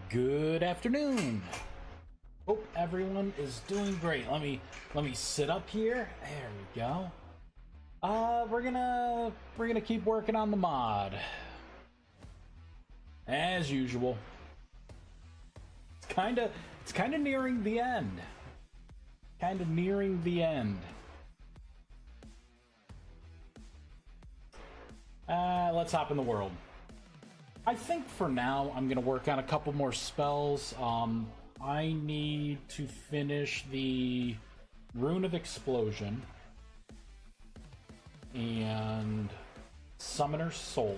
Good afternoon. Hope everyone is doing great. Let me sit up here. There we go. We're gonna keep working on the mod as usual. It's kind of nearing the end. Let's hop in the world. I think for now I'm gonna work on a couple more spells. I need to finish the Rune of Explosion and Summoner's Soul.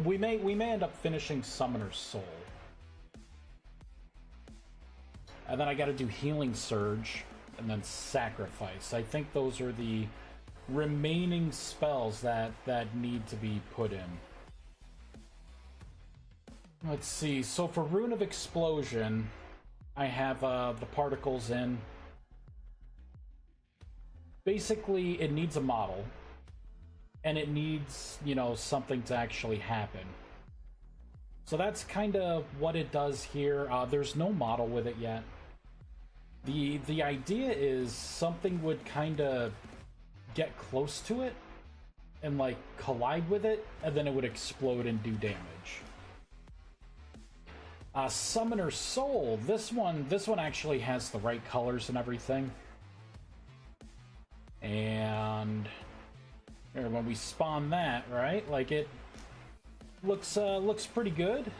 We may end up finishing Summoner's Soul. And then I gotta do Healing Surge and then Sacrifice. I think those are the remaining spells that need to be put in. Let's see, so for Rune of Explosion, I have the particles in. Basically, it needs a model. And it needs, something to actually happen. So that's kind of what it does here. There's no model with it yet. The idea is something would kind of get close to it and collide with it, and then it would explode and do damage. Summoner's Soul, this one actually has the right colors and everything. And when we spawn that, right? It looks pretty good.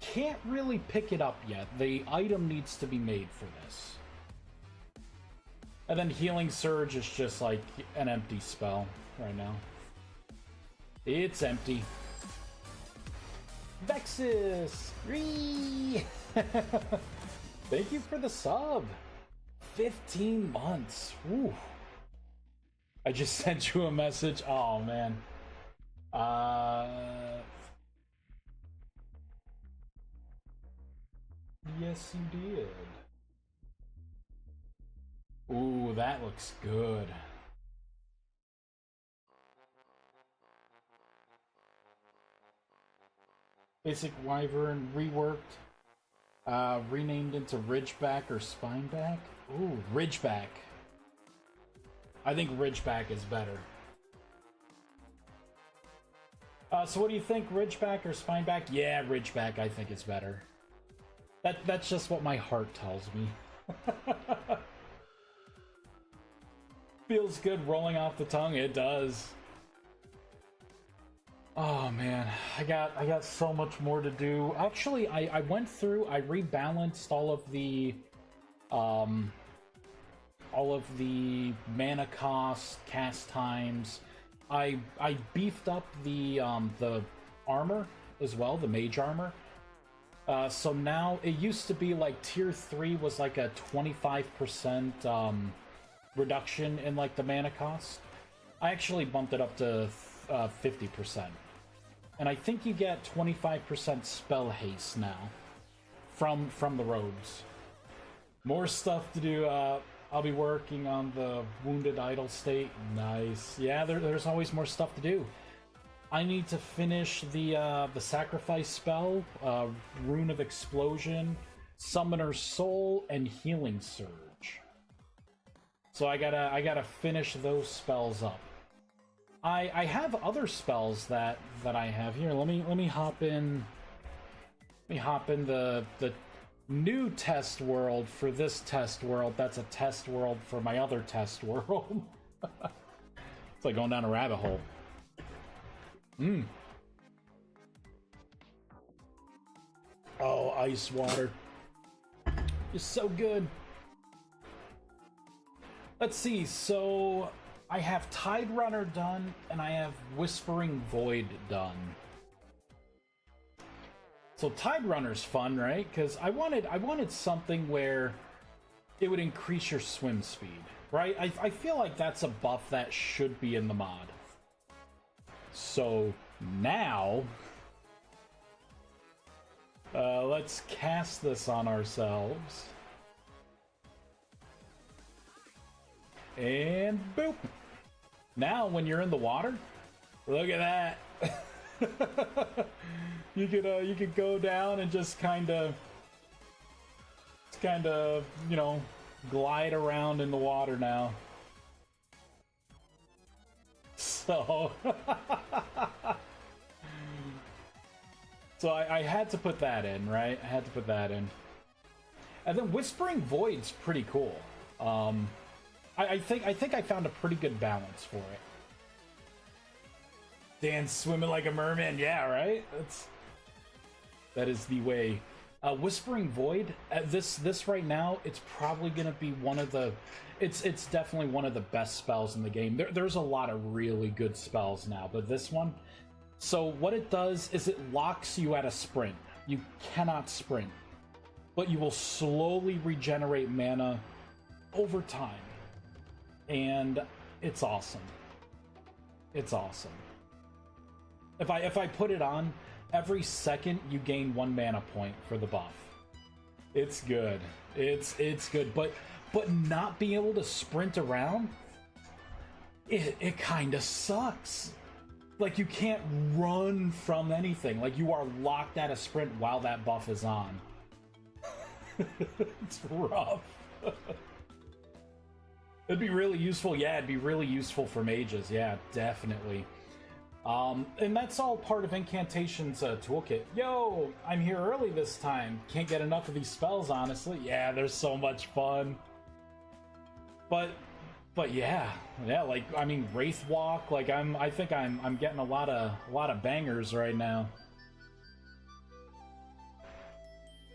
Can't really pick it up yet. The item needs to be made for this. And then Healing Surge is just like an empty spell right now. It's empty. Vexus! Thank you for the sub. 15 months. Woo. I just sent you a message. Oh man. Yes, you did. Ooh, that looks good. Basic Wyvern reworked, renamed into Ridgeback or Spineback. Ooh, Ridgeback. I think Ridgeback is better. So what do you think, Ridgeback or Spineback? Yeah, Ridgeback I think is better. That's just what my heart tells me. Feels good rolling off the tongue, it does. Oh man, I got so much more to do. Actually, I went through, I rebalanced all of the mana cost, cast times. I beefed up the armor as well, the mage armor. So now it used to be like tier 3 was like a 25% reduction in the mana cost. I actually bumped it up to 50%. And I think you get 25% spell haste now from the robes. More stuff to do. I'll be working on the Wounded Idol state. Nice. Yeah, there's always more stuff to do. I need to finish the Sacrifice spell, Rune of Explosion, Summoner's Soul, and Healing Surge. So I gotta finish those spells up. I have other spells that I have here. Let me hop in. Let me hop in the new test world for this test world. That's a test world for my other test world. It's like going down a rabbit hole. Oh, ice water. It's so good. Let's see, so I have Tide Runner done, and I have Whispering Void done. So Tide Runner's fun, right? Because I wanted something where it would increase your swim speed, right? I feel like that's a buff that should be in the mod. So now, let's cast this on ourselves. And boop! Now, when you're in the water, look at that. you could go down and just kind of, you know, glide around in the water now. So, so I had to put that in, right? I had to put that in. And then Whispering Void's pretty cool. I think I found a pretty good balance for it. Dan swimming like a merman, yeah, right? That is the way. Whispering Void, this right now, it's probably gonna be one of the, it's definitely one of the best spells in the game. There's a lot of really good spells now, but this one, so what it does is it locks you at a sprint. You cannot sprint, but you will slowly regenerate mana over time, and it's awesome. It's awesome. If I put it on, every second you gain 1 mana point for the buff. It's good. It's good, but not being able to sprint around, it kind of sucks. Like, you can't run from anything. Like, you are locked at a sprint while that buff is on. It's rough. It'd be really useful. Yeah, it'd be really useful for mages. Yeah, definitely. And that's all part of Incantation's toolkit. Yo, I'm here early this time. Can't get enough of these spells, honestly. Yeah, they're so much fun. But yeah, like, I mean, Wraith Walk, like, I think I'm getting a lot of bangers right now.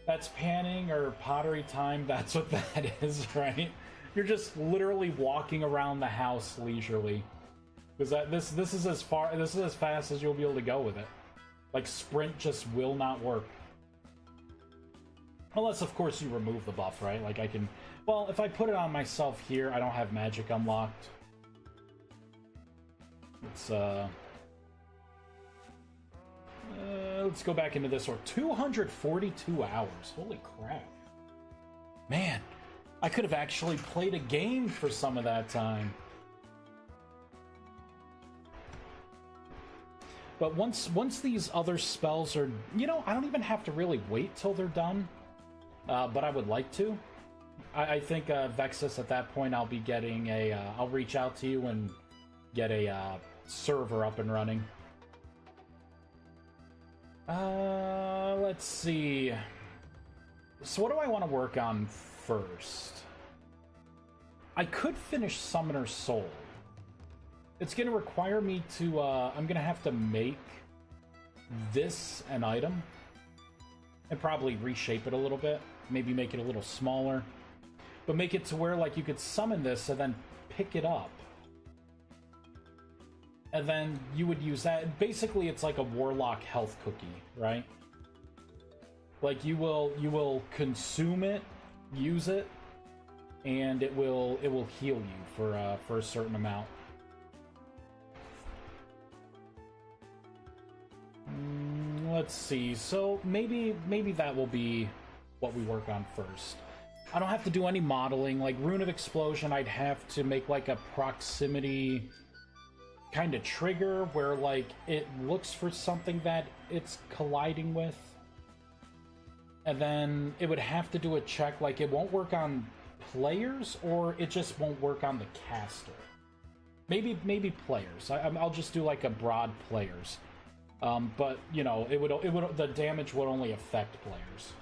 That's panning or pottery time. That's what that is, right? You're just literally walking around the house leisurely. Because this is as fast as you'll be able to go with it. Like, sprint just will not work. Unless, of course, you remove the buff, right? Like, I can... Well, if I put it on myself here, I don't have magic unlocked. Let's go back into this one. 242 hours. Holy crap. Man, I could have actually played a game for some of that time. But once these other spells are... You know, I don't even have to really wait till they're done. But I would like to. I think, Vexus, at that point, I'll be getting a... I'll reach out to you and get a server up and running. Let's see. So what do I want to work on first? I could finish Summoner's Soul. It's going to require me to, I'm going to have to make this an item. And probably reshape it a little bit. Maybe make it a little smaller. But make it to where, like, you could summon this and then pick it up. And then you would use that. Basically, it's like a Warlock health cookie, right? Like, you will consume it, use it, and it will heal you for a certain amount. Let's see. So maybe that will be what we work on first. I don't have to do any modeling. Like, Rune of Explosion, I'd have to make, like, a proximity kind of trigger where, like, it looks for something that it's colliding with. And then it would have to do a check, like, it won't work on players, or it just won't work on the caster. Maybe players. I'll just do, like, a broad players. But, you know, it would the damage would only affect players.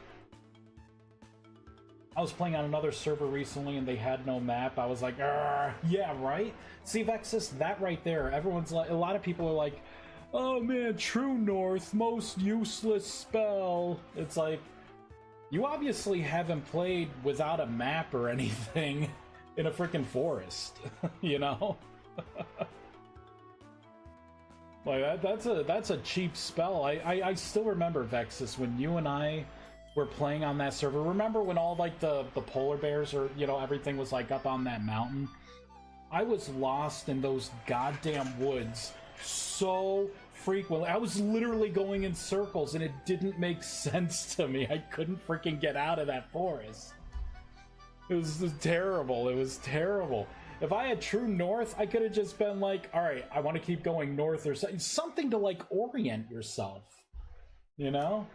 I was playing on another server recently and they had no map. I was like, yeah, right? See, Vexus, that right there, everyone's like, a lot of people are like, oh man, True North, most useless spell. It's like, you obviously haven't played without a map or anything in a freaking forest, you know? Like, that's a cheap spell. I still remember, Vexus, when you and I were playing on that server. Remember when all, like, the polar bears, or, you know, everything was, like, up on that mountain? I was lost in those goddamn woods so frequently. I was literally going in circles, and it didn't make sense to me. I couldn't freaking get out of that forest. It was terrible. It was terrible. If I had True North, I could have just been like, all right, I want to keep going north or something to, like, orient yourself. You know?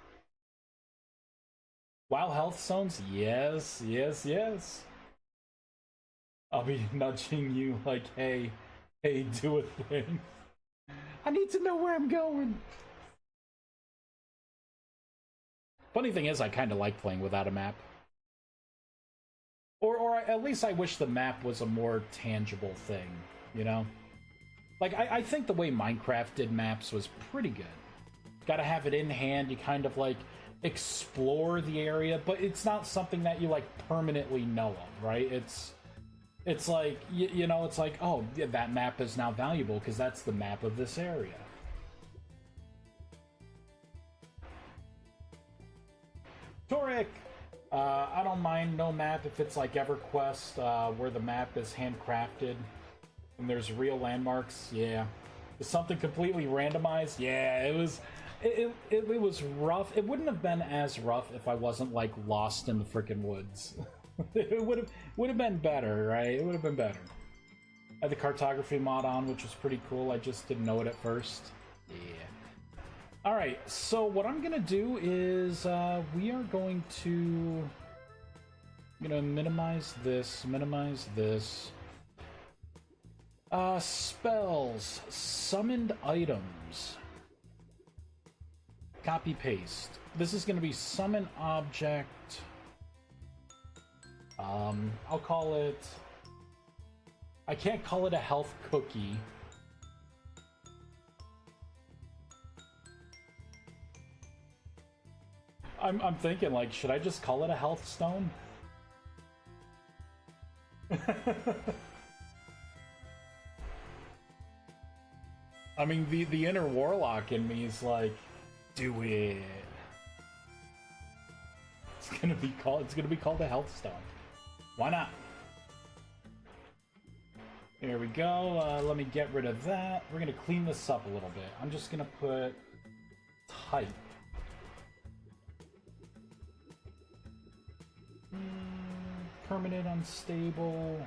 Wild health zones? Yes, yes, yes. I'll be nudging you like, hey, do a thing. I need to know where I'm going. Funny thing is, I kind of like playing without a map. Or at least I wish the map was a more tangible thing, you know? Like, I think the way Minecraft did maps was pretty good. Gotta have it in hand, you kind of, like, explore the area, but it's not something that you, like, permanently know of, right? It's like, you know, it's like, oh, yeah, that map is now valuable because that's the map of this area. Torik! I don't mind no map if it's like EverQuest, where the map is handcrafted and there's real landmarks. Yeah. Is something completely randomized? Yeah, it was. It was rough. It wouldn't have been as rough if I wasn't like lost in the freaking woods. It would have been better, right? It would have been better. I had the cartography mod on, which was pretty cool. I just didn't know it at first. Yeah. Alright, so what I'm gonna do is, we are going to... minimize this, spells, summoned items. Copy paste. This is gonna be summon object. I'll call it... I can't call it a health cookie. I'm thinking, like, should I just call it a health stone? I mean, the inner warlock in me is like, do it. It's gonna be called a health stone. Why not? There we go. Let me get rid of that. We're gonna clean this up a little bit. I'm just gonna put type. Permanent unstable.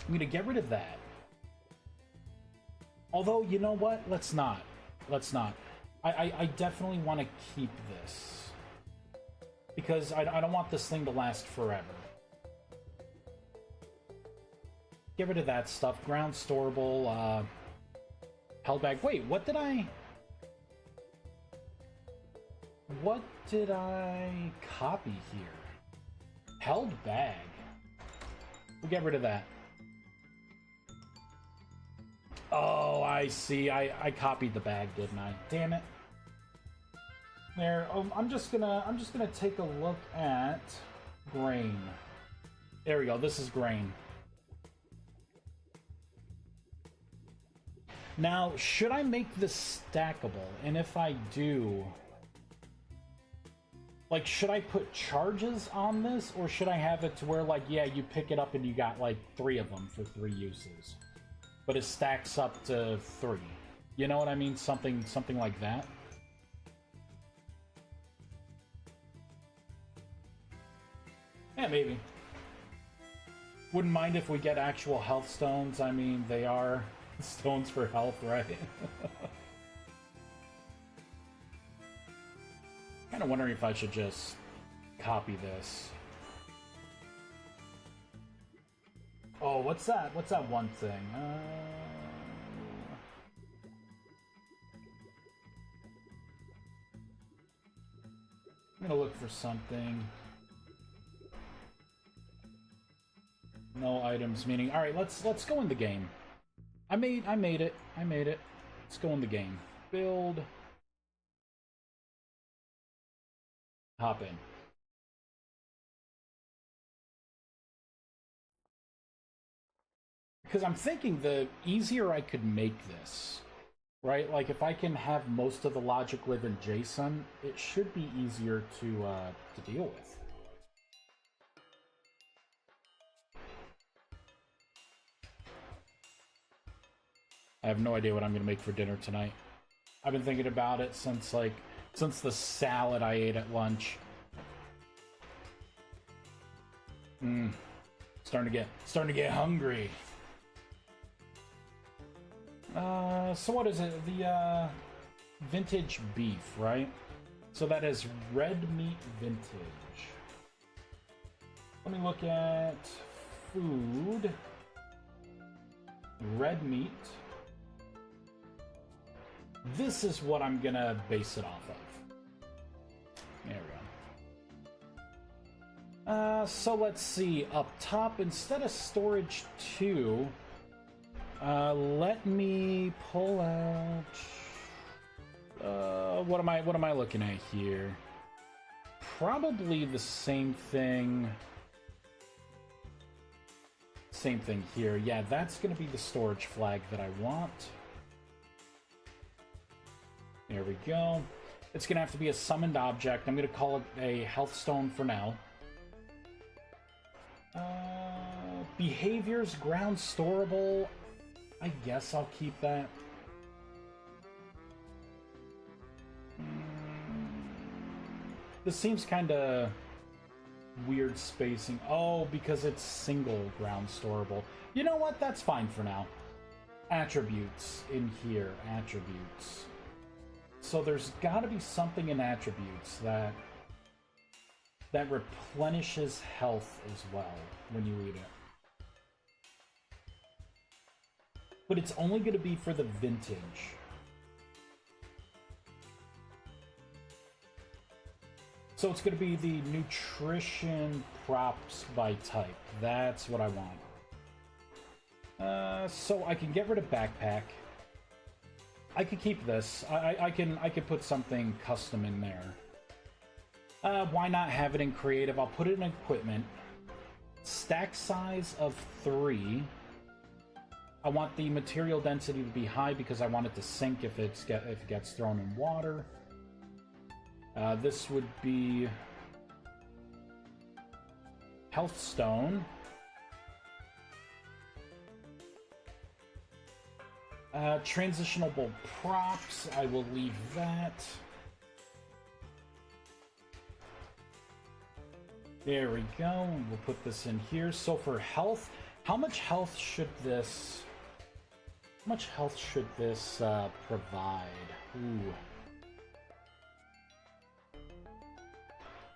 I'm gonna get rid of that. Although, you know what? Let's not. I definitely want to keep this. Because I don't want this thing to last forever. Get rid of that stuff. Ground storable, held bag. Wait, what did I copy here? Held bag. We'll get rid of that. Oh, I see. I copied the bag, didn't I? Damn it. There. I'm just gonna take a look at grain. There we go. This is grain. Now, should I make this stackable? And if I do, like, should I put charges on this, or should I have it to where, like, yeah, you pick it up and you got like 3 of them for 3 uses, but it stacks up to 3? You know what I mean? Something like that. Yeah, maybe. Wouldn't mind if we get actual health stones. I mean, they are stones for health, right? Kind of wondering if I should just copy this. Oh, what's that? What's that one thing? I'm gonna look for something. No items, meaning... Alright, let's go in the game. I made it. Let's go in the game. Build. Hop in. Because I'm thinking the easier I could make this, right? Like, if I can have most of the logic live in JSON, it should be easier to deal with. I have no idea what I'm going to make for dinner tonight. I've been thinking about it since the salad I ate at lunch. Starting to get hungry. So what is it? vintage beef, right? So that is red meat vintage. Let me look at food. Red meat. This is what I'm gonna base it off of. There we go. So let's see. Up top, instead of storage 2, let me pull out. What am I looking at here? Probably the same thing. Same thing here. Yeah, that's gonna be the storage flag that I want. There we go. It's gonna have to be a summoned object. I'm gonna call it a health stone for now. Behaviors, ground storable. I guess I'll keep that. This seems kind of weird spacing. Oh, because it's single ground storable. You know what? That's fine for now. Attributes in here. Attributes. So there's got to be something in attributes that replenishes health as well when you eat it. But it's only going to be for the vintage. So it's going to be the nutrition props by type. That's what I want. So I can get rid of backpack. I could keep this. I can put something custom in there. Why not have it in creative? I'll put it in equipment. Stack size of 3. I want the material density to be high because I want it to sink if it gets thrown in water. This would be health stone. Transitionable props, I will leave that. There we go. We'll put this in here. So for health, how much health should this provide? Ooh.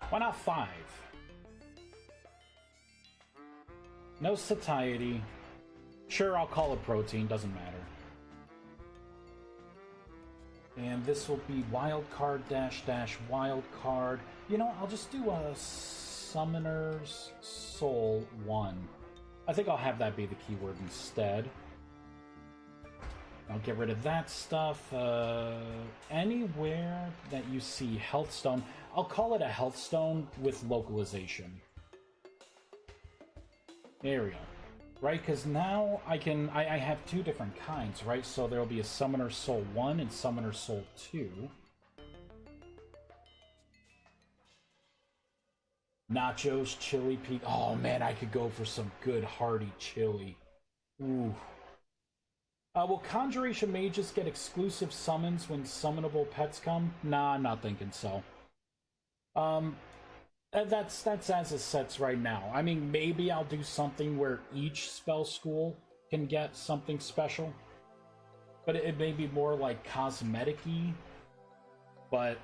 Why not 5? No satiety. Sure, I'll call it protein, doesn't matter. And this will be wildcard -- wildcard. You know, I'll just do a Summoner's Soul 1. I think I'll have that be the keyword instead. I'll get rid of that stuff. Anywhere that you see health stone, I'll call it a health stone with localization. There we go. Right, because now I have 2 different kinds, right? So there will be a Summoner Soul 1 and Summoner Soul 2. Nachos, chili peak. Oh man, I could go for some good hearty chili. Ooh. Will Conjuration Mages get exclusive summons when summonable pets come? Nah, I'm not thinking so. That's as it sets right now. I mean, maybe I'll do something where each spell school can get something special, but it may be more like cosmetic-y. But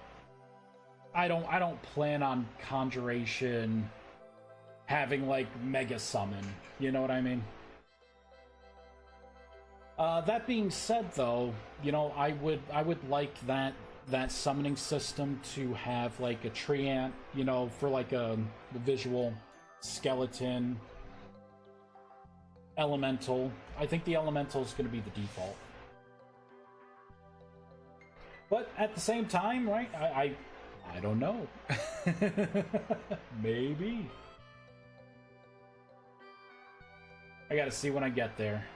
I don't plan on Conjuration having like mega summon. You know what I mean? That being said, though, you know, I would like that summoning system to have like a treant, you know, for like the visual skeleton elemental. I think the elemental is going to be the default, but at the same time, right? I don't know. Maybe I gotta see when I get there.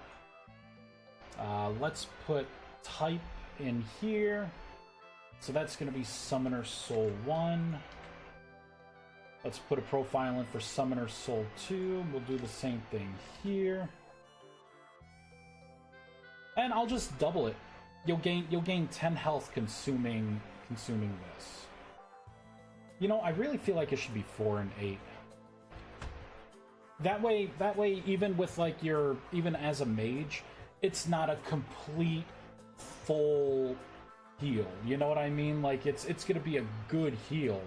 Let's put type in here. So that's going to be Summoner Soul 1. Let's put a profile in for Summoner Soul 2. We'll do the same thing here. And I'll just double it. You'll gain 10 health consuming this. You know, I really feel like it should be 4 and 8. That way even with like even as a mage, it's not a complete full heal. You know what I mean? Like, it's gonna be a good heal.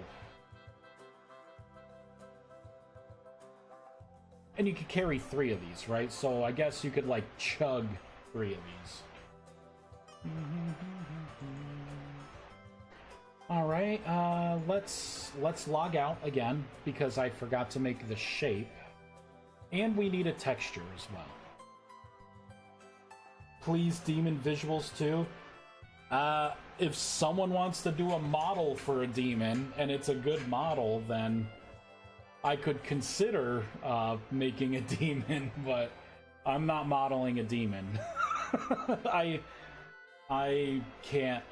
And you could carry 3 of these, right? So I guess you could, like, chug 3 of these. Alright, let's log out again, because I forgot to make the shape. And we need a texture as well. Please, demon visuals too. If someone wants to do a model for a demon, and it's a good model, then I could consider making a demon, but I'm not modeling a demon. I can't.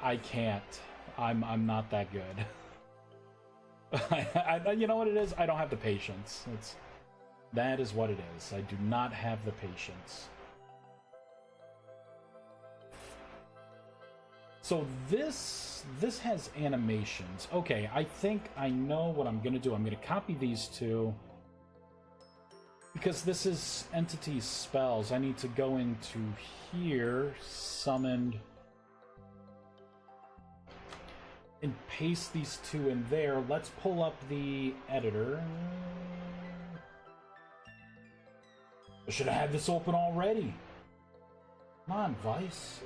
I'm not that good. You know what it is? I don't have the patience. That is what it is. I do not have the patience. So this has animations. Okay, I think I know what I'm gonna do. I'm gonna copy these 2. Because this is entity spells, I need to go into here, summoned, and paste these 2 in there. Let's pull up the editor. I should have had this open already. Come on, Vice.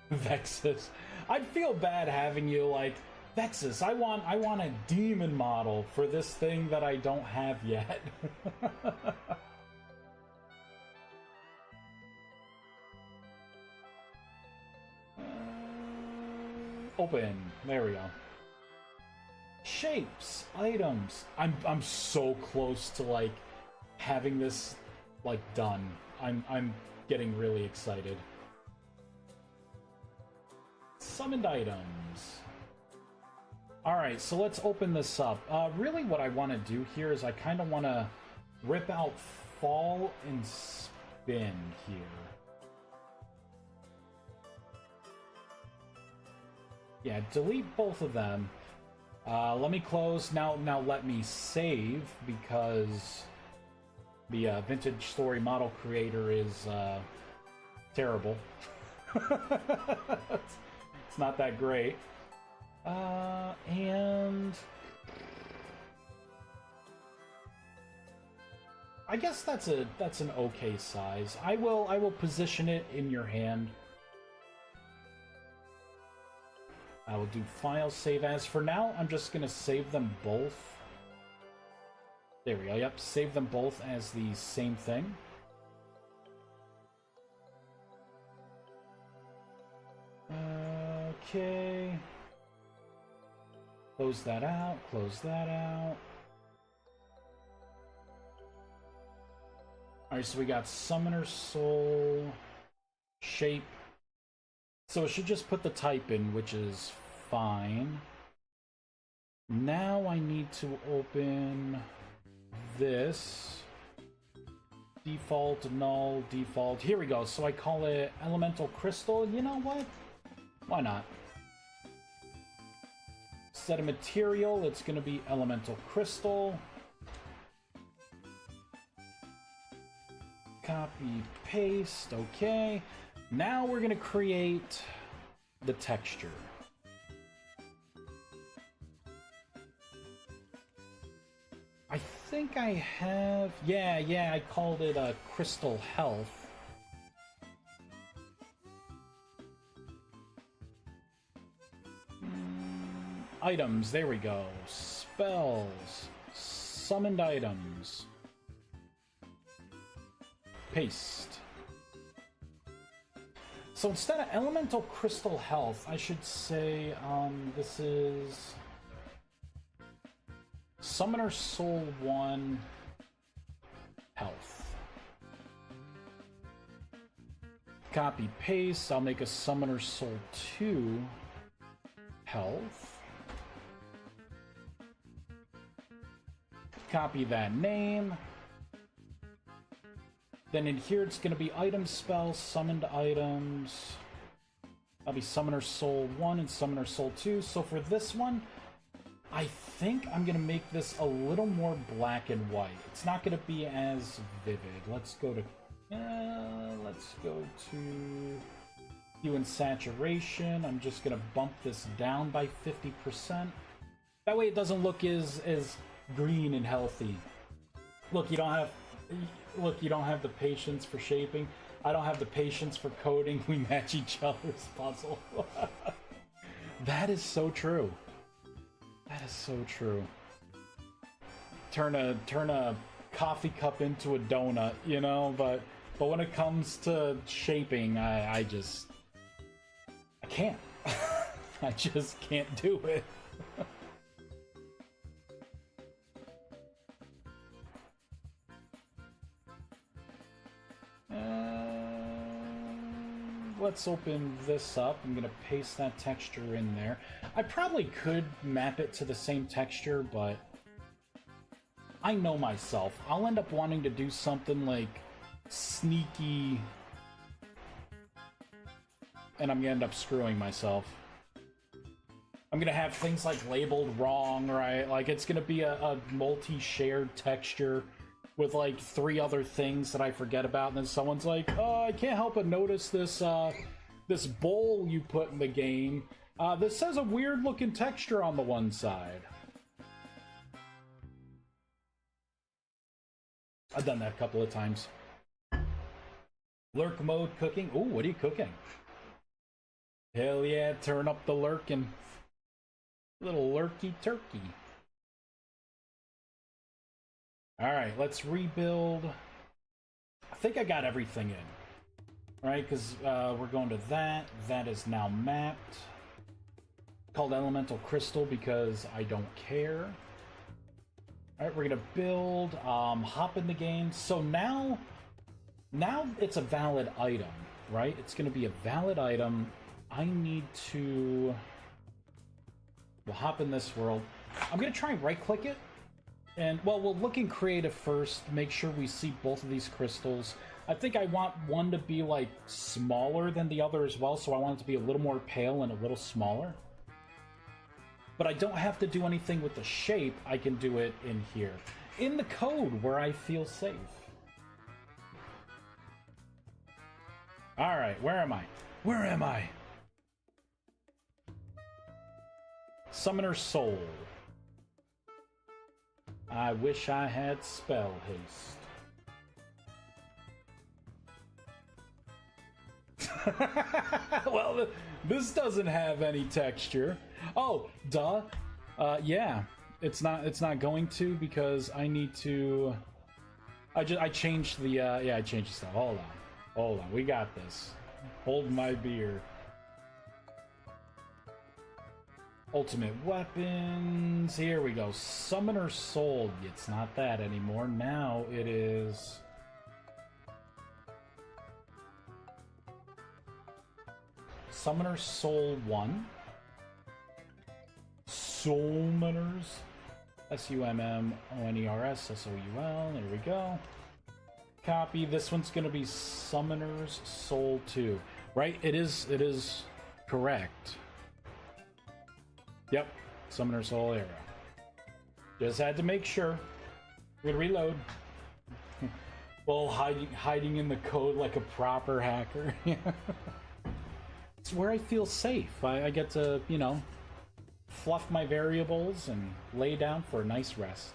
Vexus. I'd feel bad having you like, Vexus, I want a demon model for this thing that I don't have yet. Open. There we go. Shapes, items. I'm so close to like having this like done. I'm getting really excited. Summoned items. Alright, so let's open this up. Really what I want to do here is I kind of want to rip out fall and spin here. Yeah, delete both of them. Let me close. Now let me save, because the Vintage Story model creator is terrible. It's not that great. And I guess that's an okay size. I will position it in your hand. I will do file save as. For now, I'm just gonna save them both. There we go. Yep, save them both as the same thing. Okay. Close that out, close that out. Alright, so we got Summoner Soul, Shape. So it should just put the type in, which is fine. Now I need to open this. Default, null, default. Here we go. So I call it Elemental Crystal. You know what? Why not? Set a material, it's going to be Elemental Crystal. Copy, paste, okay. Now we're going to create the texture. I think I have... Yeah, I called it Crystal Health. Items, there we go. Spells. Summoned items. Paste. So instead of Elemental Crystal Health, I should say, this is... Summoner Soul 1 Health. Copy, paste. I'll make a Summoner Soul 2 Health. Copy that name. Then in here it's going to be item spells, summoned items. That'll be Summoner Soul 1 and Summoner Soul 2. So for this one, I think I'm going to make this a little more black and white. It's not going to be as vivid. Let's go to Hue and saturation, I'm just gonna bump this down by 50%. That way it doesn't look as green and healthy. Look, you don't have the patience for shaping. I don't have the patience for coding. We match each other's puzzle. That is so true. That is so true. Turn a coffee cup into a donut, you know, but when it comes to shaping, I can't. I just can't do it. Let's open this up. I'm gonna paste that texture in there. I probably could map it to the same texture, but I know myself. I'll end up wanting to do something like sneaky, and I'm gonna end up screwing myself. I'm gonna have things like labeled wrong, right? Like it's gonna be a multi-shared texture with like 3 other things that I forget about, and then someone's like, "Oh, I can't help but notice this this bowl you put in the game. This has a weird looking texture on the one side." I've done that a couple of times. Lurk mode cooking. Ooh, what are you cooking? Hell yeah, turn up the lurkin'. Little lurky turkey. Alright, let's rebuild. I think I got everything in. Right, because we're going to that. That is now mapped. Called Elemental Crystal because I don't care. Alright, we're gonna build, hop in the game. So now it's a valid item, right? It's gonna be a valid item. I need to... We'll hop in this world. I'm gonna try and right-click it. And, well, we'll look in creative first, make sure we see both of these crystals. I think I want one to be, like, smaller than the other as well, so I want it to be a little more pale and a little smaller. But I don't have to do anything with the shape, I can do it in here. In the code, where I feel safe. Alright, where am I? Where am I? Summoner's Soul. I wish I had spell haste. Well, this doesn't have any texture. Oh, duh. Yeah, it's not going to because I need to. I changed the. Yeah, I changed the stuff. Hold on. We got this. Hold my beer. Ultimate weapons. Here we go. Summoner Soul. It's not that anymore. Now it is. Summoner Soul 1. Soulmoners. SUMMONERS SOUL. There we go. Copy. This one's gonna be Summoner's Soul 2. Right? It is correct. Yep, Summoner Soul era. Just had to make sure. We're gonna reload. Well, hiding in the code like a proper hacker. It's where I feel safe. I get to, you know, fluff my variables and lay down for a nice rest.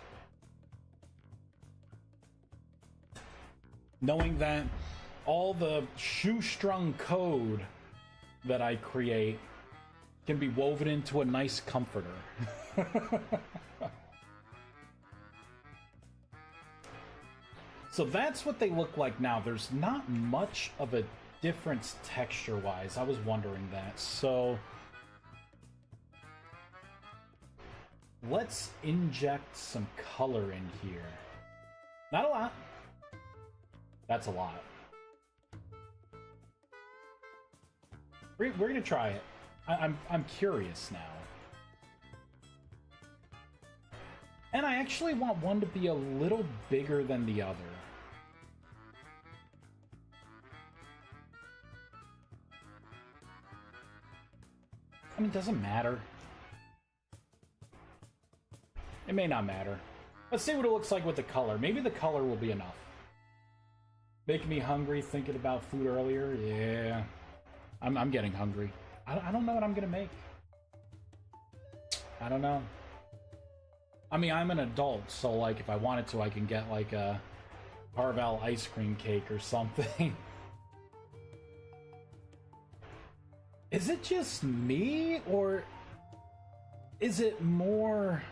Knowing that all the shoestrung code that I create can be woven into a nice comforter. So that's what they look like now. There's not much of a difference texture-wise. I was wondering that. So let's inject some color in here. Not a lot. That's a lot. We're gonna try it. I'm curious now. And I actually want one to be a little bigger than the other. I mean, it doesn't matter. It may not matter. Let's see what it looks like with the color. Maybe the color will be enough. Making me hungry thinking about food earlier? Yeah. I'm getting hungry. I don't know what I'm gonna make. I don't know. I mean, I'm an adult, so like if I wanted to, I can get like a Carvel ice cream cake or something. Is it just me, or is it more...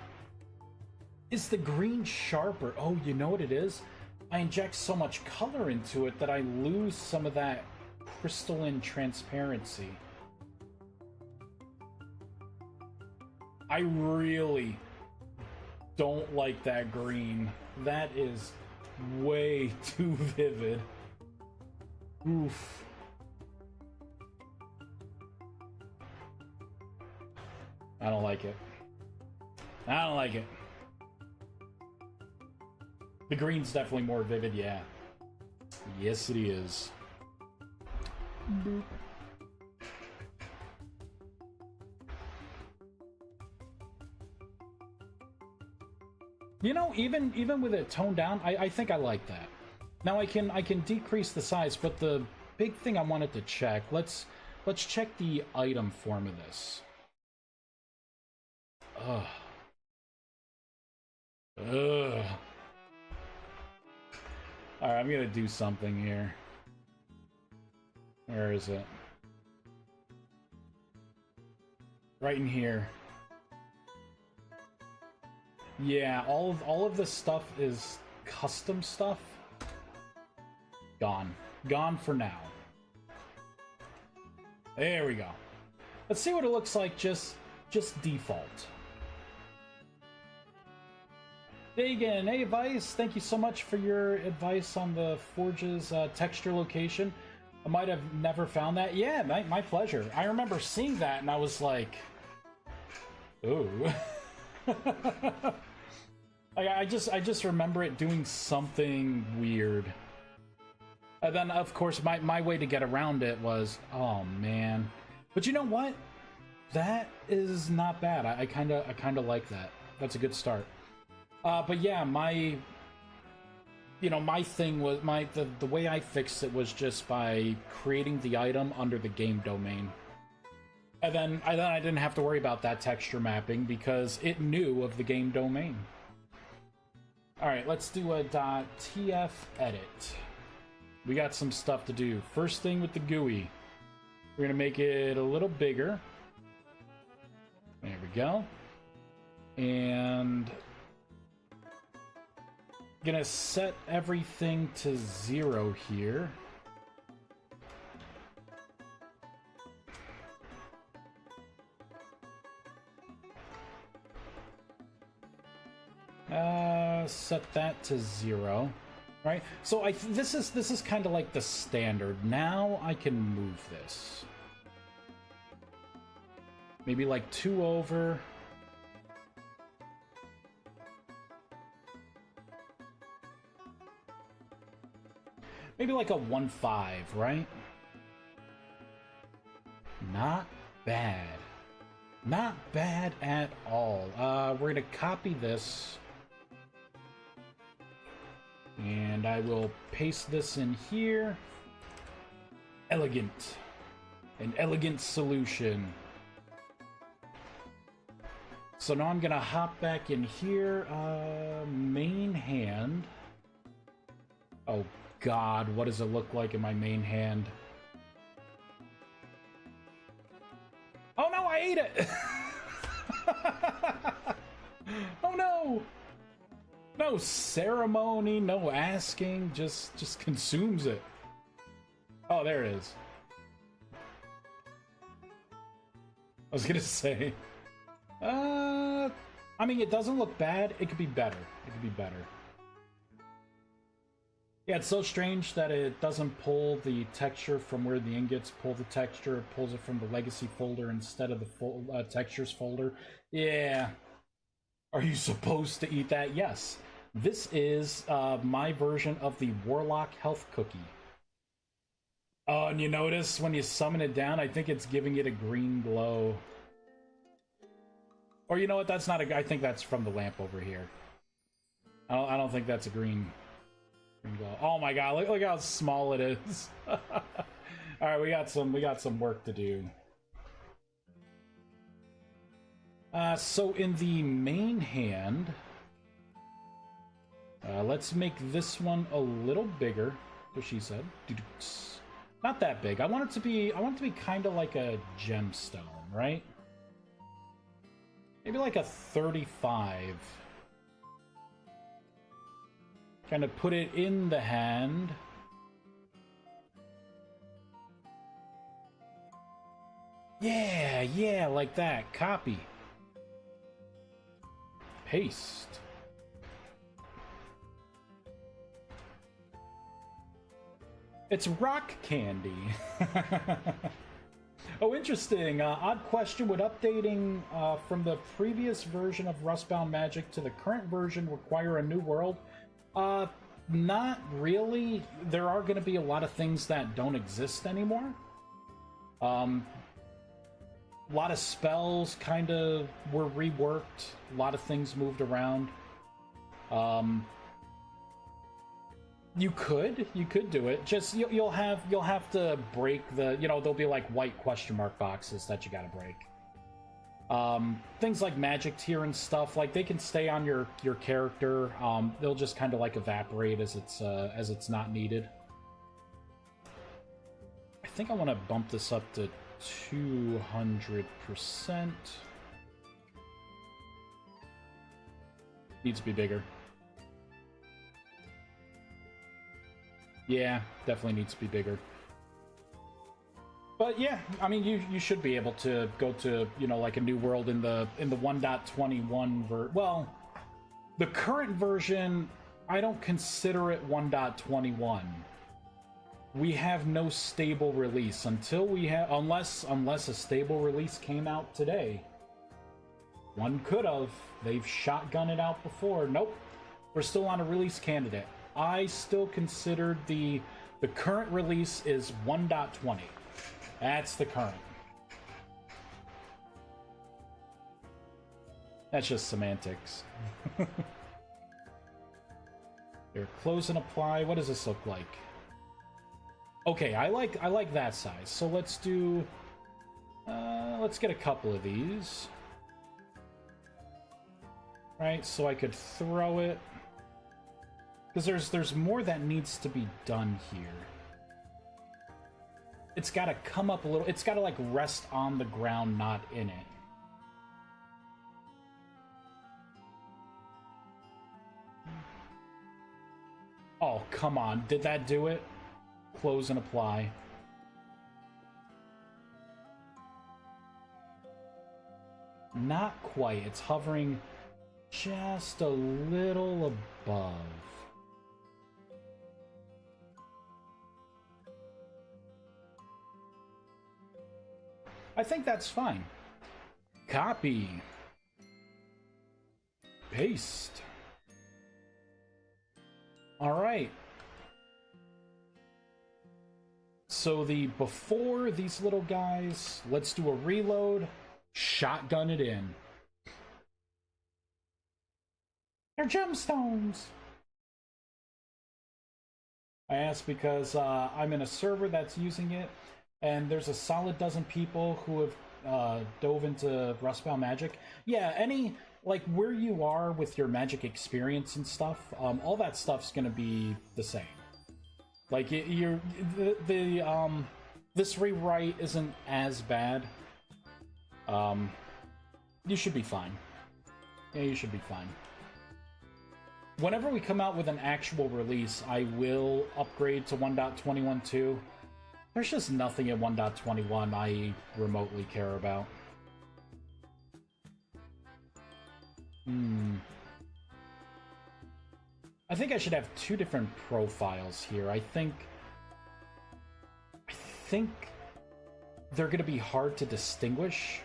Is the green sharper? Oh, you know what it is? I inject so much color into it that I lose some of that crystalline transparency. I really don't like that green. That is way too vivid. Oof. I don't like it. I don't like it. The green's definitely more vivid, yeah. Yes, it is. Boop. You know, even with it toned down, I think I like that. Now I can decrease the size, but the big thing I wanted to check, let's check the item form of this. Ugh. Ugh. Alright, I'm gonna do something here. Where is it? Right in here. Yeah, all of this stuff is custom stuff. Gone. Gone for now. There we go. Let's see what it looks like just default. Dagan, hey Vice, thank you so much for your advice on the Forge's texture location. I might have never found that. Yeah, my pleasure. I remember seeing that and I was like, ooh. I just remember it doing something weird. And then of course my way to get around it was, oh man. But you know what? That is not bad. I kinda like that. That's a good start. But yeah, my thing was the way I fixed it was just by creating the item under the game domain. And then I didn't have to worry about that texture mapping because it knew of the game domain. Alright, let's do a .tf edit. We got some stuff to do. First thing with the GUI. We're gonna make it a little bigger. There we go. And gonna set everything to 0 here. Set that to 0, right? So this is kind of like the standard. Now I can move this. Maybe like 2 over. Maybe like a 1.5, right? Not bad. Not bad at all. We're gonna copy this. And I will paste this in here. Elegant. An elegant solution. So now I'm gonna hop back in here. Main hand. Oh God, what does it look like in my main hand? Oh no, I ate it! Oh no! No ceremony, no asking, just consumes it. Oh, there it is. I was gonna say. I mean, it doesn't look bad. It could be better. It could be better. Yeah, it's so strange that it doesn't pull the texture from where the ingots pull the texture. It pulls it from the legacy folder instead of the textures folder. Yeah. Are you supposed to eat that? Yes. This is my version of the Warlock Health Cookie. Oh, and you notice when you summon it down, I think it's giving it a green glow. Or you know what? That's not a... I think that's from the lamp over here. I don't think that's a green glow. Oh my God! Look how small it is. All right, we got some work to do. So in the main hand, let's make this one a little bigger. What she said. Not that big. I want it to be kind of like a gemstone, right? Maybe like a 35. Kind of put it in the hand. Yeah, like that. Copy. Paste. It's rock candy. Oh, interesting. Odd question. Would updating from the previous version of Rustbound Magic to the current version require a new world? Not really. There are going to be a lot of things that don't exist anymore. A lot of spells kind of were reworked. A lot of things moved around. You could do it. Just you'll have to break the, there'll be like white question mark boxes that you gotta break. Things like magic tier and stuff, like they can stay on your character. They'll just kind of like evaporate as it's not needed. I think I want to bump this up to 200%. Needs to be bigger. Yeah, definitely needs to be bigger. But yeah, I mean, you should be able to go to, like a new world in the 1.21 well, the current version, I don't consider it 1.21. We have no stable release until we have, unless a stable release came out today. One could have. They've shotgunned it out before. Nope. We're still on a release candidate. I still consider the current release is 1.20. That's the current. That's just semantics. Here, close and apply. What does this look like? Okay, I like that size. So let's do let's get a couple of these. Right, so I could throw it. Because there's more that needs to be done here. It's got to come up a little. It's got to like rest on the ground, not in it. Oh, come on. Did that do it? Close and apply. Not quite. It's hovering just a little above. I think that's fine. Copy. Paste. All right. So before these little guys, let's do a reload. Shotgun it in. They're gemstones. I asked because I'm in a server that's using it, and there's a solid dozen people who have dove into Rustbound Magic. Yeah, like where you are with your Magic experience and stuff, all that stuff's gonna be the same. Like this rewrite isn't as bad. You should be fine. Yeah, you should be fine. Whenever we come out with an actual release, I will upgrade to 1.21 too. There's just nothing in 1.21 I remotely care about. I think I should have two different profiles here. I think they're gonna be hard to distinguish.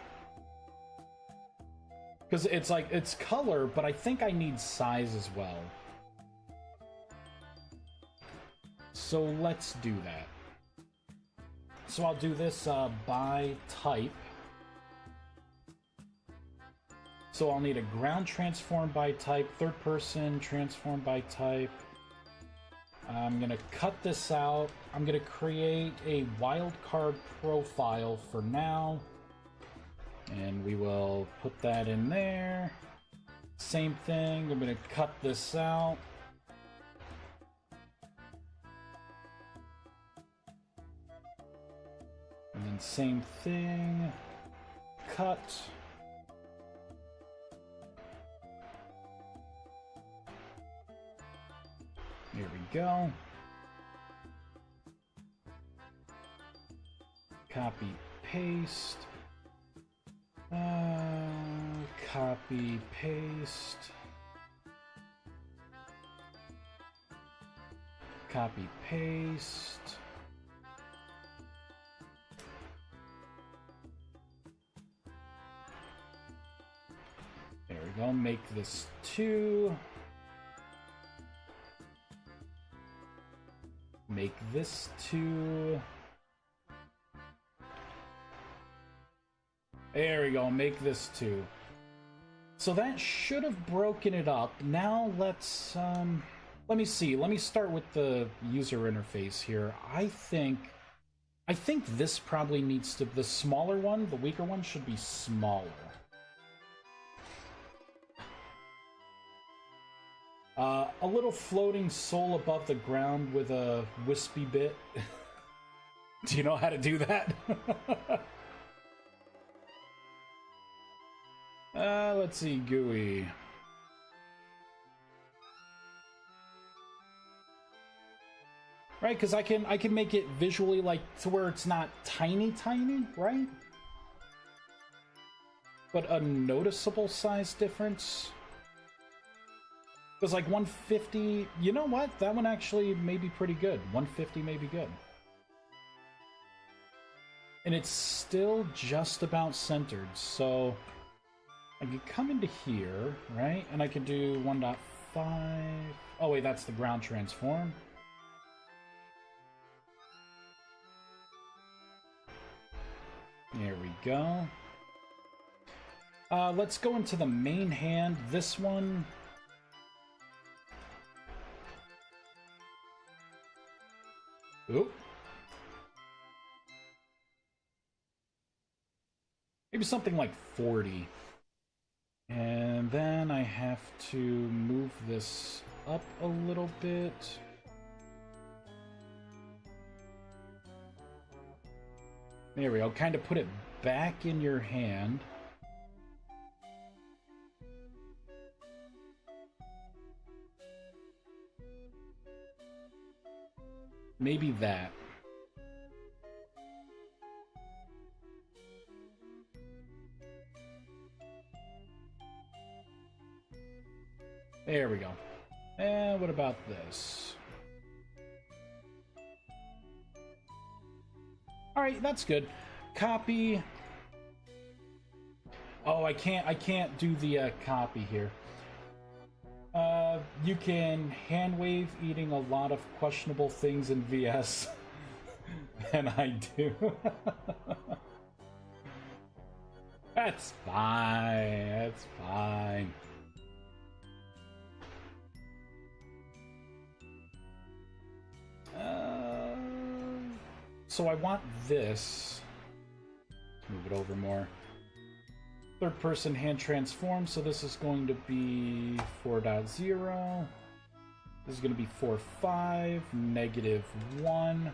Because it's like, it's color, but I think I need size as well. So let's do that. So I'll do this by type. So I'll need a ground transform by type, third person transform by type, I'm gonna cut this out. I'm gonna create a wildcard profile for now. And we will put that in there. Same thing, I'm gonna cut this out. And then same thing, cut. There we go. Copy, paste. Copy, paste. Copy, paste. There we go. Make this 2. Make this 2. There we go, make this 2. So that should have broken it up. Now let's, let me see. Let me start with the user interface here. I think this probably needs to, the smaller one, the weaker one, should be smaller. A little floating soul above the ground with a wispy bit. Do you know how to do that? Let's see, GUI. Right, because I can make it visually like to where it's not tiny, right? But a noticeable size difference. Because like 150, you know what? That one actually may be pretty good. 150 may be good. And it's still just about centered, so I can come into here, right? And I can do 1.5. Oh wait, that's the ground transform. There we go. Let's go into the main hand. This one. Oop. Maybe something like 40. And then I have to move this up a little bit. There we go. Kind of put it back in your hand. Maybe that. There we go. And what about this? Alright, that's good. Copy. Oh, I can't do the copy here. You can hand wave eating a lot of questionable things in VS. And I do. That's fine. That's fine. So I want this. Let's move it over more. Third person hand transform, so this is going to be 4.0. This is going to be 4.5, -1,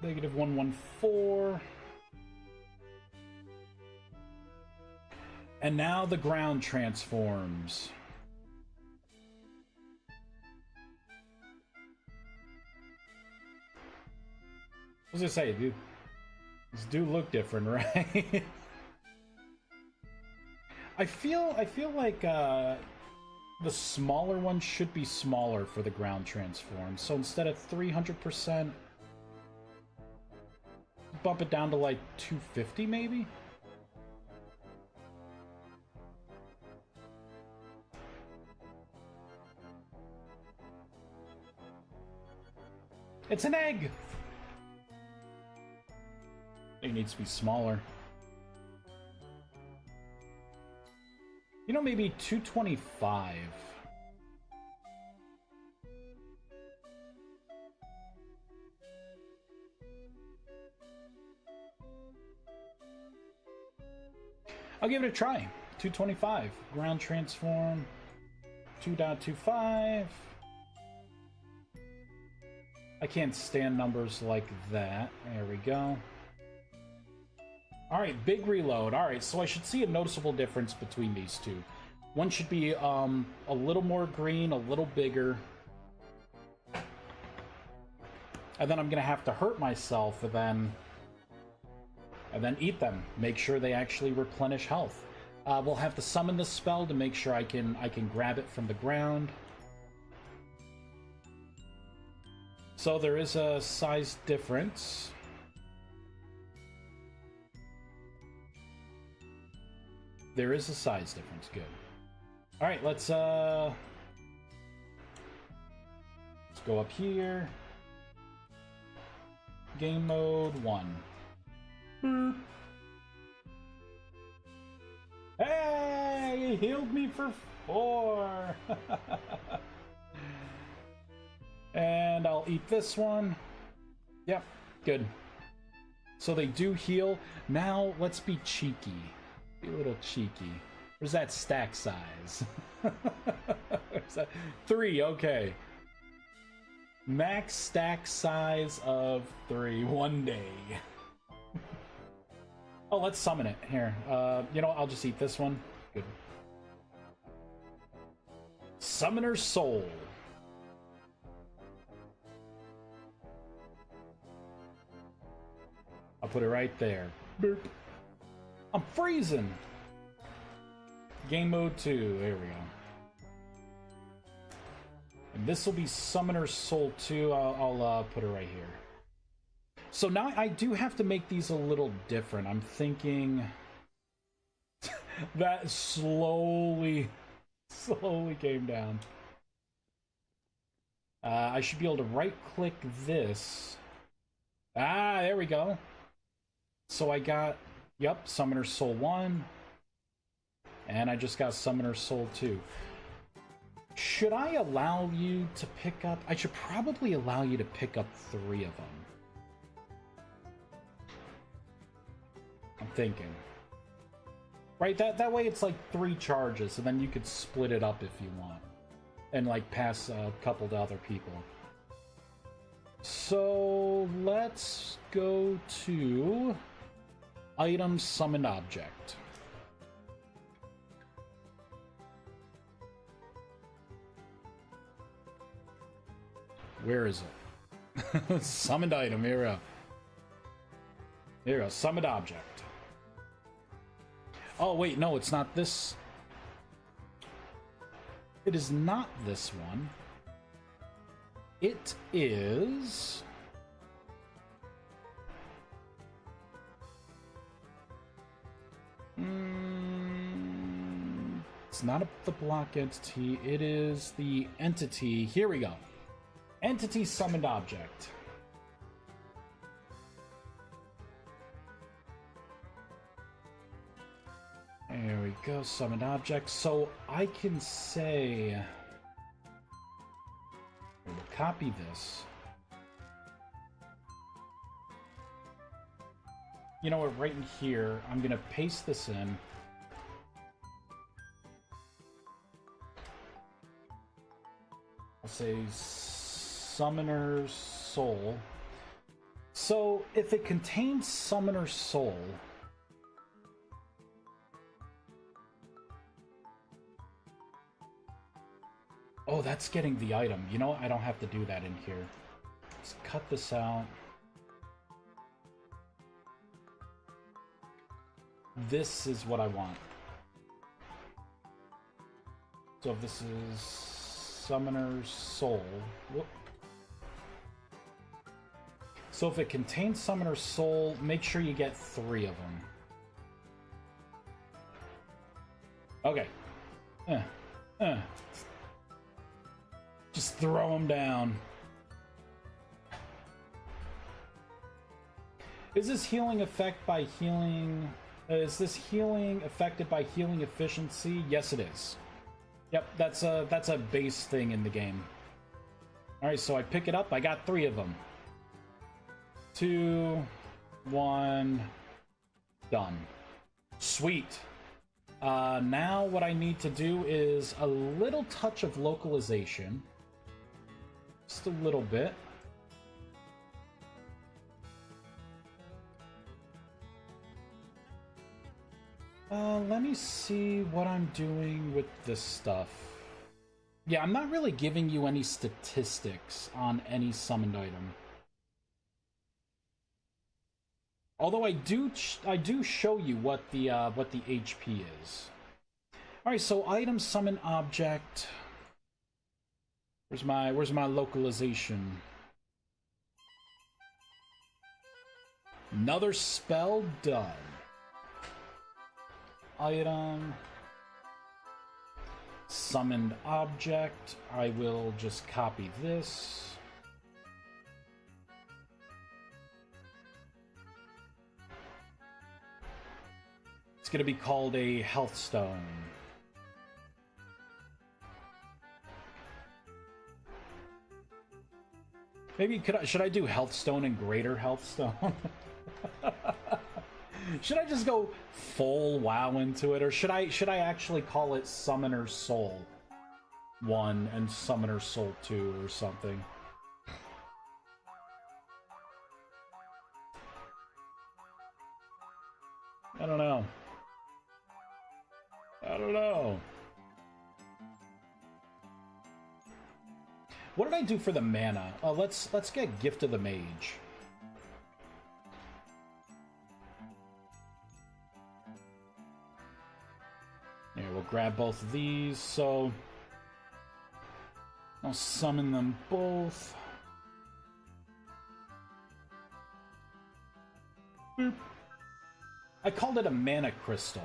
-114. And now the ground transforms. What was I say, dude? These do look different, right? I feel like the smaller one should be smaller for the ground transform. So instead of 300%, bump it down to like 250 maybe? It's an egg! It needs to be smaller. You know, maybe 225. I'll give it a try. 225. Ground transform. 2.25. I can't stand numbers like that. There we go. Alright, big reload. Alright, so I should see a noticeable difference between these two. One should be a little more green, a little bigger. And then I'm going to have to hurt myself and then eat them. Make sure they actually replenish health. We'll have to summon this spell to make sure I can grab it from the ground. So there is a size difference. There is a size difference. Good. All right, let's go up here. Game mode 1. Hey, he healed me for 4. And I'll eat this one. Yep, good. So they do heal. Now let's be cheeky. Be a little cheeky. Where's that stack size? Where's that? 3, okay. Max stack size of 3 one day. Oh, let's summon it. Here. You know what? I'll just eat this one. Good. Summoner's Soul. I'll put it right there. Boop. I'm freezing! Game mode 2. There we go. And this will be Summoner's Soul 2. I'll put it right here. So now I do have to make these a little different. I'm thinking that slowly came down. I should be able to right-click this. Ah, there we go. So I got, yep, Summoner's Soul 1. And I just got Summoner's Soul 2. Should I allow you to pick up... I should probably allow you to pick up 3 of them. I'm thinking. Right, that way it's like 3 charges, and then you could split it up if you want. And like pass a couple to other people. So let's go to item summoned object. Where is it? Summoned item, here we go. Here we go, summoned object. Oh wait, no, it's not this. It is not this one. It is... It's not the block entity, it is the entity. Here we go. Entity summoned object. There we go, summoned object. So I can say... We'll copy this. You know what, right in here, I'm gonna paste this in. I'll say Summoner's Soul. So if it contains Summoner's Soul, oh, that's getting the item. You know, I don't have to do that in here. Let's cut this out. This is what I want. So if this is Summoner's Soul. Whoop. So if it contains Summoner's Soul, make sure you get 3 of them. Okay. Just throw them down. Is this healing effect by healing... is this healing affected by healing efficiency? Yes, it is. Yep, that's a base thing in the game. Alright, so I pick it up. I got 3 of them. 2, 1, done. Sweet. Now what I need to do is a little touch of localization. Just a little bit. Let me see what I'm doing with this stuff. Yeah, I'm not really giving you any statistics on any summoned item. Although I do show you what the HP is. All right, so item summon object. Where's my localization? Another spell done. Item summoned object. I will just copy this. It's going to be called a health stone. Maybe should I do health stone and greater health stone? Should I just go full WoW into it, or should I actually call it Summoner's Soul 1 and Summoner's Soul 2 or something? I don't know. I don't know. What did I do for the mana? Let's get Gift of the Mage. Here, we'll grab both of these, so I'll summon them both. Boop. I called it a mana crystal.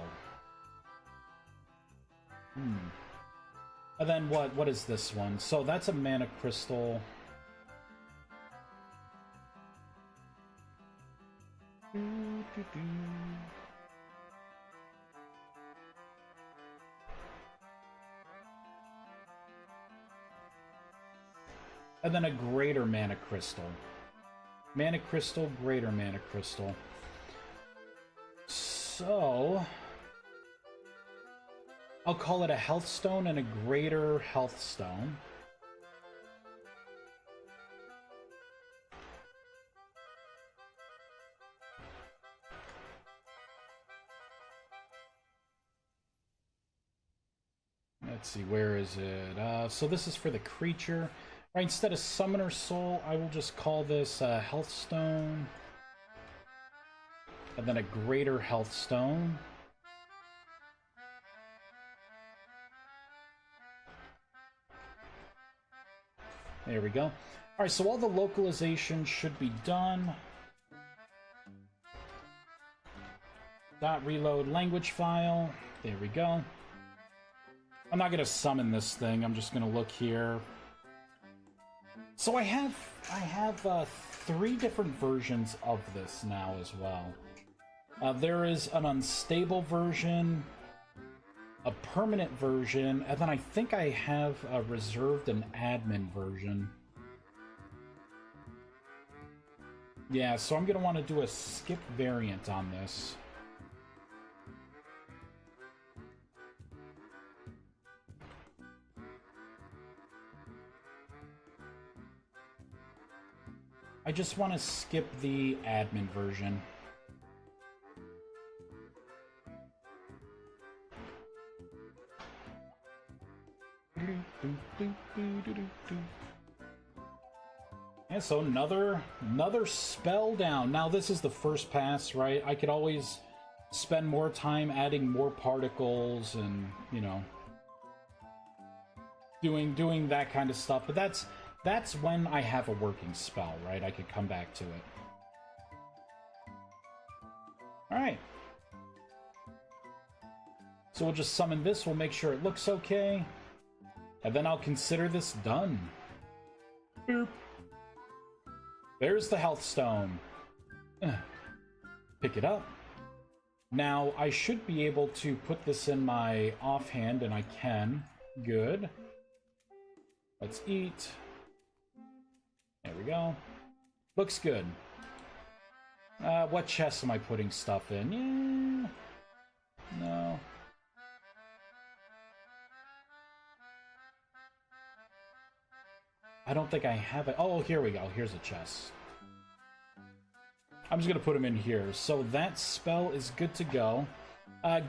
And then what is this one? So that's a mana crystal. And then a greater mana crystal. Mana crystal, greater mana crystal. So I'll call it a health stone and a greater health stone. Let's see, where is it? So this is for the creature. Right, instead of Summoner's Soul, I will just call this Health Stone. And then a Greater Health Stone. There we go. Alright, so all the localization should be done. .reload language file. There we go. I'm not going to summon this thing. I'm just going to look here. So I have 3 different versions of this now as well. There is an unstable version, a permanent version, and then I think I have reserved an admin version. Yeah, so I'm going to want to do a skip variant on this. I just want to skip the admin version. Yeah, so another spell down. Now this is the first pass, right? I could always spend more time adding more particles and, you know, doing that kind of stuff, but that's when I have a working spell, right? I could come back to it. Alright. So we'll just summon this, we'll make sure it looks okay. And then I'll consider this done. Boop. There's the health stone. Pick it up. Now, I should be able to put this in my offhand, and I can. Good. Let's eat. There we go. Looks good. What chest am I putting stuff in? Yeah. No. I don't think I have it. Oh, here we go. Here's a chest. I'm just going to put them in here. So that spell is good to go.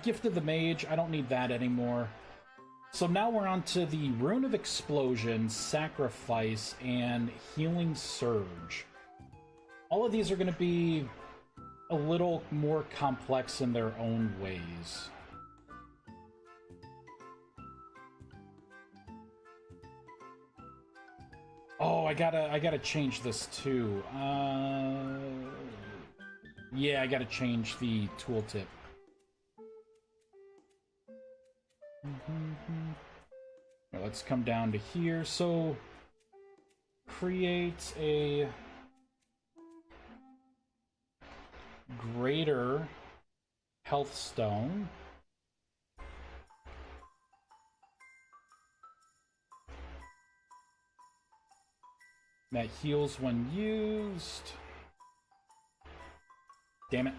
Gift of the Mage, I don't need that anymore. So now we're on to the Rune of Explosion, Sacrifice, and Healing Surge. All of these are going to be a little more complex in their own ways. Oh, I gotta change this too. Yeah, I gotta change the tooltip. Now let's come down to here. So, create a greater health stone. That heals when used. Damn it.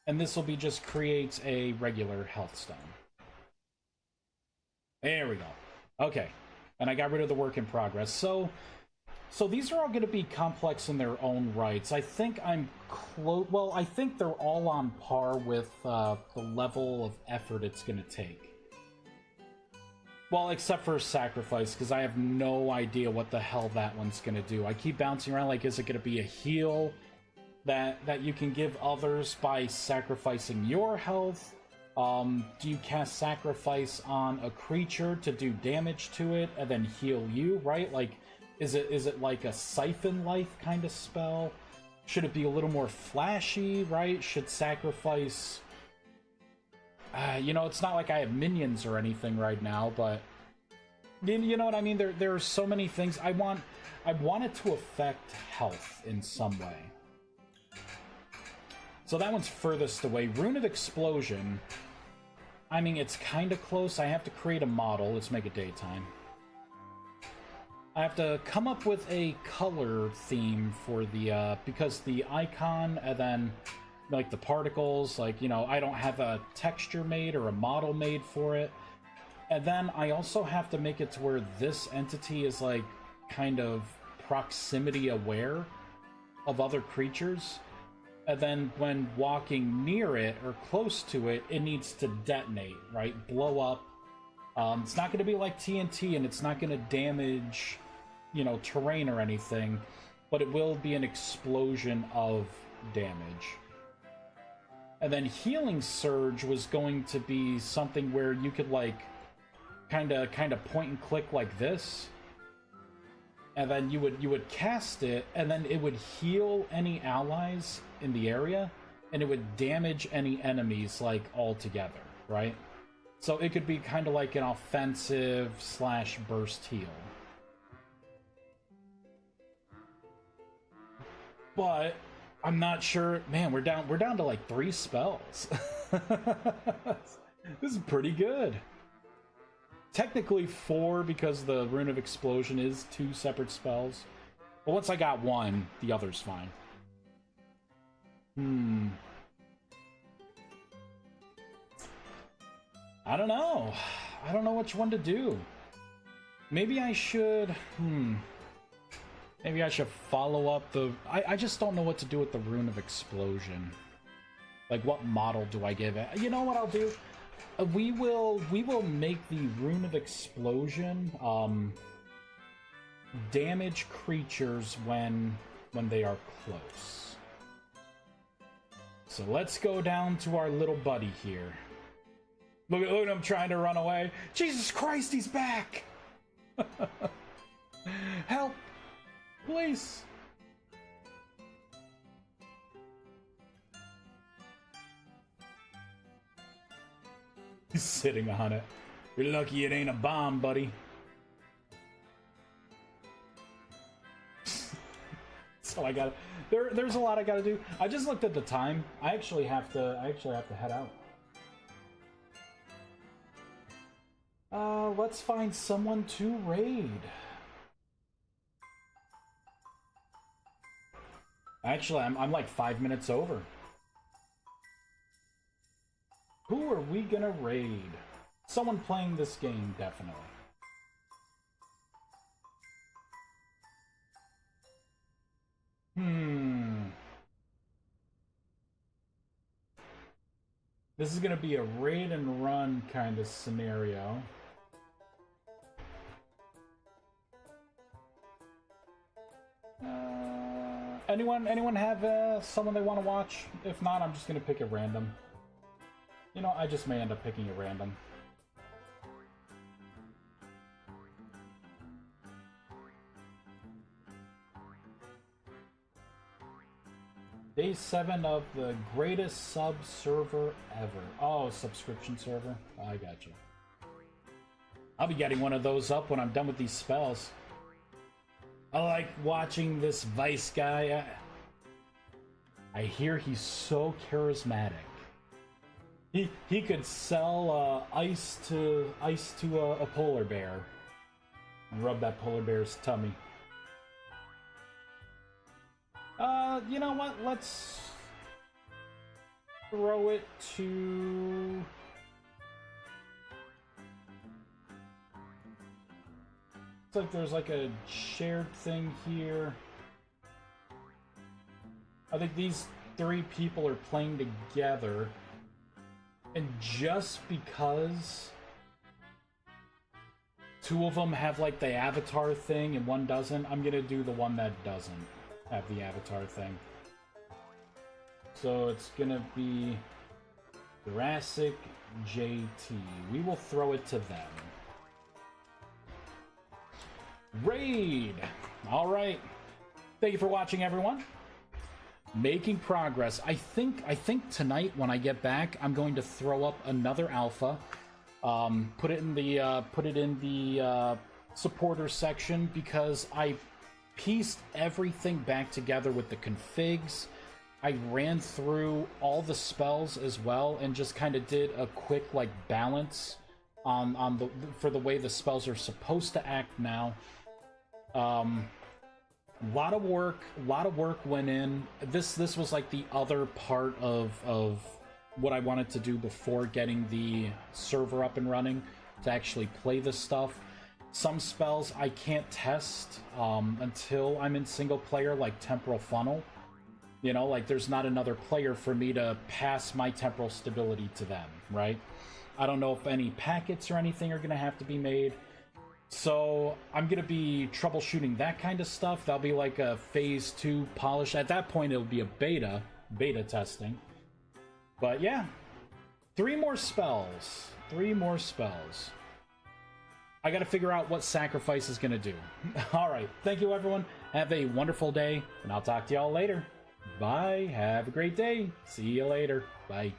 And this will be just creates a regular health stone. There we go. Okay. And I got rid of the work in progress. So these are all going to be complex in their own rights. I think I'm close. Well, I think they're all on par with the level of effort it's going to take. Well, except for Sacrifice, because I have no idea what the hell that one's going to do. I keep bouncing around like, is it going to be a heal that you can give others by sacrificing your health? Do you cast Sacrifice on a creature to do damage to it and then heal you, right? Like, is it like a Siphon Life kind of spell? Should it be a little more flashy, right? Should Sacrifice... you know, it's not like I have minions or anything right now, but you know what I mean? There are so many things. I want it to affect health in some way. So that one's furthest away. Rune of Explosion, I mean, it's kind of close. I have to create a model. Let's make it daytime. I have to come up with a color theme for the, because the icon and then like the particles, like, you know, I don't have a texture made or a model made for it. And then I also have to make it to where this entity is like kind of proximity aware of other creatures. And then when walking near it or close to it, it needs to detonate, right? Blow up. It's not going to be like TNT, and it's not going to damage, you know, terrain or anything, but it will be an explosion of damage. And then Healing Surge was going to be something where you could, like, kind of point and click like this. And then you would cast it, and then it would heal any allies in the area, and it would damage any enemies, like, all together, right? So it could be kind of like an offensive / burst heal. But I'm not sure. Man, we're down to like 3 spells. This is pretty good. Technically 4 because the Rune of Explosion is 2 separate spells. But once I got one, the other's fine. I don't know. I don't know which one to do. Maybe I should... Maybe I should follow up the... I just don't know what to do with the Rune of Explosion. Like, what model do I give it? You know what I'll do? We will make the Rune of Explosion damage creatures when they are close. So let's go down to our little buddy here. Look at him trying to run away. Jesus Christ, he's back! Help! Please! He's sitting on it. You're lucky it ain't a bomb, buddy. So I gotta... There's a lot I gotta do. I just looked at the time. I actually have to head out. Let's find someone to raid. Actually, I'm like 5 minutes over. Who are we gonna raid? someone playing this game, definitely. This is gonna be a raid and run kind of scenario. Anyone have someone they want to watch? If not, I'm just gonna pick at random. You know, I just may end up picking at random. Day 7 of the greatest sub server ever. Oh, subscription server? I got you. I'll be getting one of those up when I'm done with these spells. I like watching this Vice guy. I hear he's so charismatic. He could sell ice to a polar bear and rub that polar bear's tummy. You know what? Let's throw it to... It's like there's like a shared thing here. I think these 3 people are playing together. And just because 2 of them have like the avatar thing and 1 doesn't, I'm gonna do the one that doesn't have the avatar thing. So it's gonna be Jurassic JT. We will throw it to them. Raid! Alright. Thank you for watching, everyone. Making progress. I think tonight when I get back, I'm going to throw up another alpha. Put it in the supporter section, because I pieced everything back together with the configs. I ran through all the spells as well and just kind of did a quick like balance for the way the spells are supposed to act now. A lot of work went in. This was like the other part of what I wanted to do before getting the server up and running, to actually play this stuff. Some spells I can't test until I'm in single player, like Temporal Funnel. You know, like there's not another player for me to pass my temporal stability to them, right? I don't know if any packets or anything are going to have to be made. So I'm going to be troubleshooting that kind of stuff. That'll be like a phase 2 polish. At that point, it'll be a beta testing. But yeah, 3 more spells. 3 more spells. I got to figure out what sacrifice is going to do. All right. Thank you, everyone. Have a wonderful day, and I'll talk to y'all later. Bye. Have a great day. See you later. Bye.